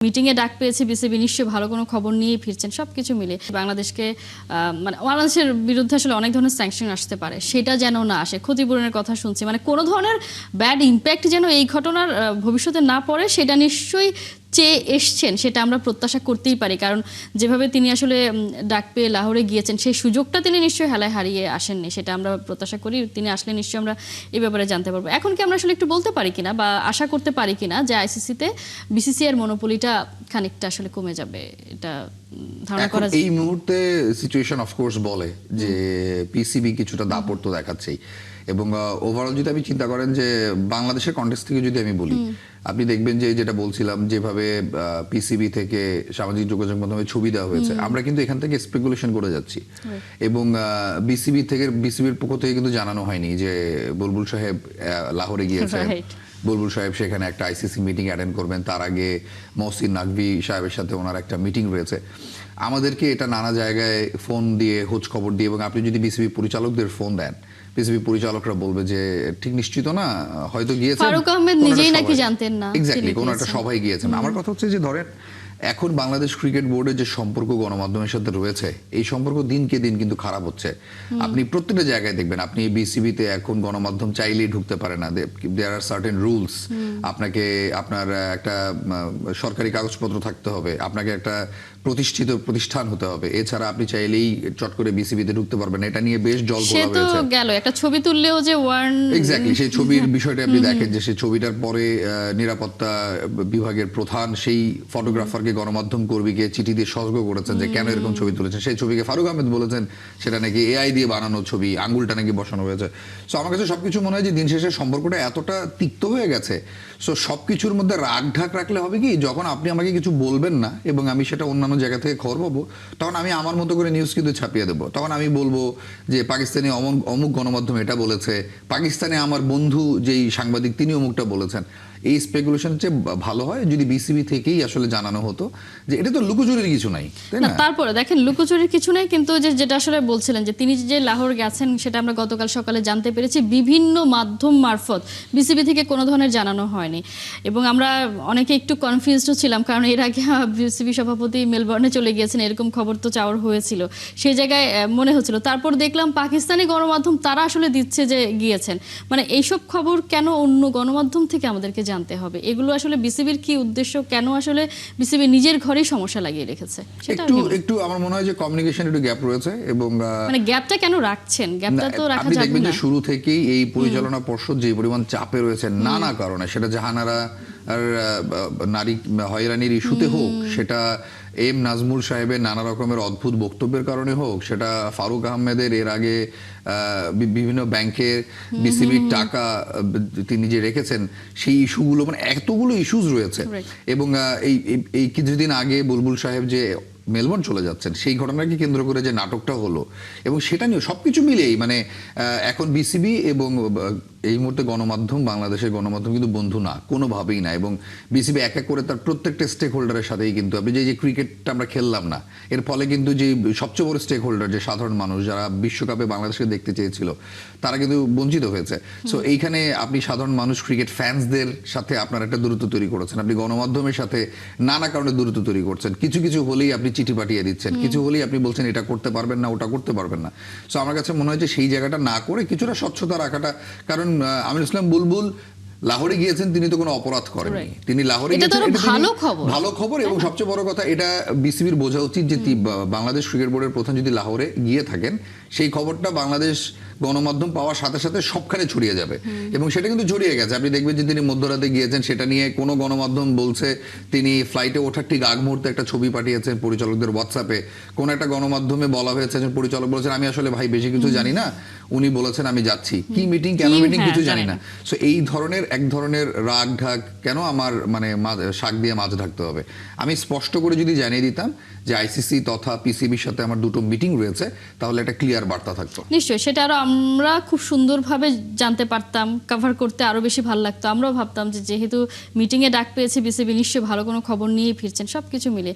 মিটিংয়ে ডাক পেয়েছে বিসিবি নিশ্চয়ই ভালো কোনো খবর নিয়েই ফিরছেন সবকিছু মিলে বাংলাদেশকে মানে বাংলাদেশের বিরুদ্ধে আসলে অনেক ধরনের স্যাংশন আসতে পারে সেটা যেন না আসে ক্ষতিপূরণের কথা শুনছি মানে কোনো ধরনের ব্যাড ইম্প্যাক্ট যেন এই ঘটনার ভবিষ্যতে না পড়ে সেটা নিশ্চয়ই চেয়ে এসছেন সেটা আমরা প্রত্যাশা করতেই পারি কারণ যেভাবে তিনি আসলে ডাক পেয়ে লাহোরে গিয়েছেন সেই সুযোগটা তিনি নিশ্চয়ই হেলায় হারিয়ে আসেননি সেটা আমরা প্রত্যাশা করি তিনি আসলে নিশ্চয়ই আমরা এই ব্যাপারে জানতে পারবো এখন কি আমরা আসলে একটু বলতে পারি কিনা বা আশা করতে পারি কিনা যে আইসিসিতে বিসিসিআই এর মনোপলিটা খানিকটা আসলে কমে যাবে এটা ধারণা করা যায় এই মুহূর্তে সিচুয়েশন অফ কোর্স বলে যে পিসিবি কিছুটা দাপট তো দেখাচ্ছেই এবং ওভারঅল যদি আপনি চিন্তা করেন যে বাংলাদেশের কনটেক্সট থেকে যদি আমি বলি আপনি দেখবেন যে যেটা বলছিলাম যেভাবে পিসিবি থেকে সামাজিক যোগাযোগ মাধ্যমে ছবি দেওয়া হয়েছে আমরা কিন্তু এখান থেকে স্পেকুলেশন করে যাচ্ছি এবং বিসিবির পক্ষ থেকে কিন্তু জানানো হয়নি যে বুলবুল সাহেব লাহোরে গিয়েছেন বুলবুল সাহেব সেখানে একটা আইসিসি মিটিং অ্যাটেন্ড করবেন তার আগে মহসিন নাকভি সাহেবের সাথে ওনার একটা মিটিং রয়েছে আমাদেরকে এটা নানা জায়গায় ফোন দিয়ে খোঁজ খবর দিয়ে এবং আপনি যদি বিসিবি পরিচালকদের ফোন দেন বিসিবি পরিচালকরা বলবে যে ঠিক নিশ্চিত না হয়তো গিয়েছেন ফারুক আহমেদ নিজেই নাকি জানতেন না এক্স্যাক্টলি কোন একটা সবাই গিয়েছেন আমার কথা হচ্ছে যে ধরেন এখন বাংলাদেশ ক্রিকেট বোর্ডের যে সম্পর্ক গণমাধ্যমের সাথে রয়েছে এই সম্পর্ক দিনকে দিন কিন্তু খারাপ হচ্ছে আপনি প্রত্যেকটা জায়গায় দেখবেন আপনি বিসিবিতে এখন গণমাধ্যম চাইলেই ঢুকতে পারে না দেয়ার আর সার্টেন রুলস আপনাকে আপনার একটা সরকারি কাগজপত্র থাকতে হবে আপনাকে একটা প্রতিষ্ঠিত প্রতিষ্ঠান হতে হবে এছাড়া আপনি চাইলেই চট করে বিসিবিতে ঢুকতে পারবেন এটা নিয়ে বেশ জল ঘোলা হয়েছে সে তো গেল একটা ছবি তুললেও যে ওয়ার্ন এক্স্যাক্টলি সেই ছবির বিষয়টা আপনি দেখেন যে সেই ছবিটার পরে নিরাপত্তা বিভাগের প্রধান সেই ফটোগ্রাফারকে গণমাধ্যম কর্মীকে চিঠি দিয়ে সতর্ক করেছেন যে কেন এরকম ছবি তুলেছেন সেই ছবিকে ফারুক আহমেদ বলেছেন সেটা নাকি এআই দিয়ে বানানো ছবি আঙ্গুলটা নাকি বসানো হয়েছে সো আমার কাছে সবকিছু মনে হয় যে দিন শেষে সম্পর্কটা এতটা তিক্ত হয়ে গেছে সো সবকিছুর মধ্যে রাগ ঢাক রাখলে হবে কি যখন আপনি আমাকে কিছু বলবেন না এবং আমি সেটা অন্যান্য জায়গা থেকে খবর পাবো তখন আমি আমার মতো করে নিউজ কিন্তু ছাপিয়ে দেবো তখন আমি বলবো যে পাকিস্তানি অমুক গণমাধ্যম এটা বলেছে পাকিস্তানে আমার বন্ধু যেই সাংবাদিক তিনি অমুকটা বলেছেন এই স্পেকুলেশন চেয়ে ভালো হয় যদি বিসিবি থেকেই আসলে জানানো হতো যে এটা তো লুকোচুরির কিছু নাই তাই না তারপরে দেখেন লুকোচুরির কিছু নাই কিন্তু যেটা আসলে বলছিলেন যে তিনি যে লাহোর গেছেন সেটা আমরা গতকাল সকালে জানতে পেরেছি বিভিন্ন মাধ্যম মারফত বিসিবি থেকে কোনো ধরনের জানানো হয়নি এবং আমরা অনেকে একটু কনফিউজড ছিলাম কারণ এর আগে বিসিবি সভাপতি মেলবোর্নে চলে গিয়েছেন এরকম খবর তো চাওয়ার হয়েছিল সেই জায়গায় মনে হচ্ছিল তারপর দেখলাম পাকিস্তানি গণমাধ্যম তারা আসলে দিচ্ছে যে গিয়েছেন মানে এইসব খবর কেন অন্য গণমাধ্যম থেকে আমাদেরকে জানতে হবে এগুলো আসলে বিসিবির কি উদ্দেশ্য কেন আসলে বিসিবি নিজের ঘরেই সমস্যা লাগিয়ে রেখেছে সেটা একটু আমার মনে হয় যে কমিউনিকেশন একটু গ্যাপ রয়েছে এবং মানে গ্যাপটা কেন রাখছেন গ্যাপটা তো রাখা আপনি যাবে দেখবেন না যে শুরু থেকেই এই পরিচালনা পর্ষদ যে পরিমাণ চাপে রয়েছে নানা কারণে সেটা জাহানারা আর নারী হয়রানির ইস্যুতে হোক সেটা এম নাজমুল সাহেবের নানা রকমের অদ্ভুত বক্তব্যের কারণে হোক সেটা ফারুক আহমেদের এর আগে বিভিন্ন ব্যাংকের বিসিবির টাকা তিনি যে রেখেছেন সেই ইস্যুগুলো মানে এতগুলো ইস্যুজ রয়েছে এবং এই কিছুদিন আগে বুলবুল সাহেব যে মেলবোর্ন চলে যাচ্ছেন সেই ঘটনাকে কেন্দ্র করে যে নাটকটা হলো এবং সেটা নিয়ে সবকিছু মিলেই মানে এখন বিসিবি এবং এই মুহূর্তে গণমাধ্যম বাংলাদেশের গণমাধ্যম কিন্তু বন্ধু না কোনোভাবেই না এবং বিসিবি এক এক করে তার প্রত্যেকটা স্টেক হোল্ডারের সাথেই কিন্তু আপনি যে ক্রিকেটটা আমরা খেললাম না এর ফলে কিন্তু যে সবচেয়ে বড় স্টেক হোল্ডার যে সাধারণ মানুষ যারা বিশ্বকাপে বাংলাদেশকে দেখতে চেয়েছিল তারা কিন্তু বঞ্চিত হয়েছে সো এইখানে আপনি সাধারণ মানুষ ক্রিকেট ফ্যান্সদের সাথে আপনার একটা দূরত্ব তৈরি করেছেন আপনি গণমাধ্যমের সাথে নানা কারণে দূরত্ব তৈরি করছেন কিছু কিছু হলেই আপনি চিঠি পাঠিয়ে দিচ্ছেন কিছু হলেই আপনি বলছেন এটা করতে পারবেন না ওটা করতে পারবেন না সো আমার কাছে মনে হয় যে সেই জায়গাটা না করে কিছুটা স্বচ্ছতা রাখাটা কারণ আমির ইসলাম বুলবুল লাহোরে গিয়েছেন তিনি তো কোনো অপরাধ করেননি তিনি লাহোরে গিয়েছেন ভালো খবর এবং সবচেয়ে বড় কথা এটা বিসিবির বোঝা উচিত যে বাংলাদেশ ক্রিকেট বোর্ডের প্রধান যদি লাহোরে গিয়ে থাকেন সেই খবরটা বাংলাদেশ গণমাধ্যম পাওয়ার সাথে সাথে সবখানে ছড়িয়ে যাবে এবং সেটা কিন্তু ছড়িয়ে গেছে আপনি দেখবেন যে তিনি মধ্যরাতে গিয়েছেন সেটা নিয়ে কোনো গণমাধ্যম বলছে তিনি ফ্লাইটে ওঠার ঠিক আগ মুহূর্তে একটা ছবি পাঠিয়েছেন পরিচালকদের হোয়াটসঅ্যাপে কোন একটা গণমাধ্যমে বলা হয়েছে যে পরিচালক বলেছেন আমি আসলে ভাই বেশি কিছু জানি না উনি বলেছেন আমি যাচ্ছি কি মিটিং কেন মিটিং কিছু জানি না সো এই ধরনের এক ধরনের রাগ ঢাক কেন আমার মানে শাক দিয়ে মাছ ঢাকতে হবে আমি স্পষ্ট করে যদি জানিয়ে দিতাম যে আইসিসি তথা পিসিবির সাথে আমার দুটো মিটিং রয়েছে তাহলে একটা ক্লিয়ার বার্তা থাকতো নিশ্চয়ই সেটা আরো আমরা খুব সুন্দরভাবে জানতে পারতাম কভার করতে আরো বেশি ভালো লাগতো আমরাও ভাবতাম যে যেহেতু মিটিংয়ে ডাক পেয়েছে বিসিবি নিশ্চয়ই ভালো কোনো খবর নিয়েই ফিরছেন সবকিছু মিলে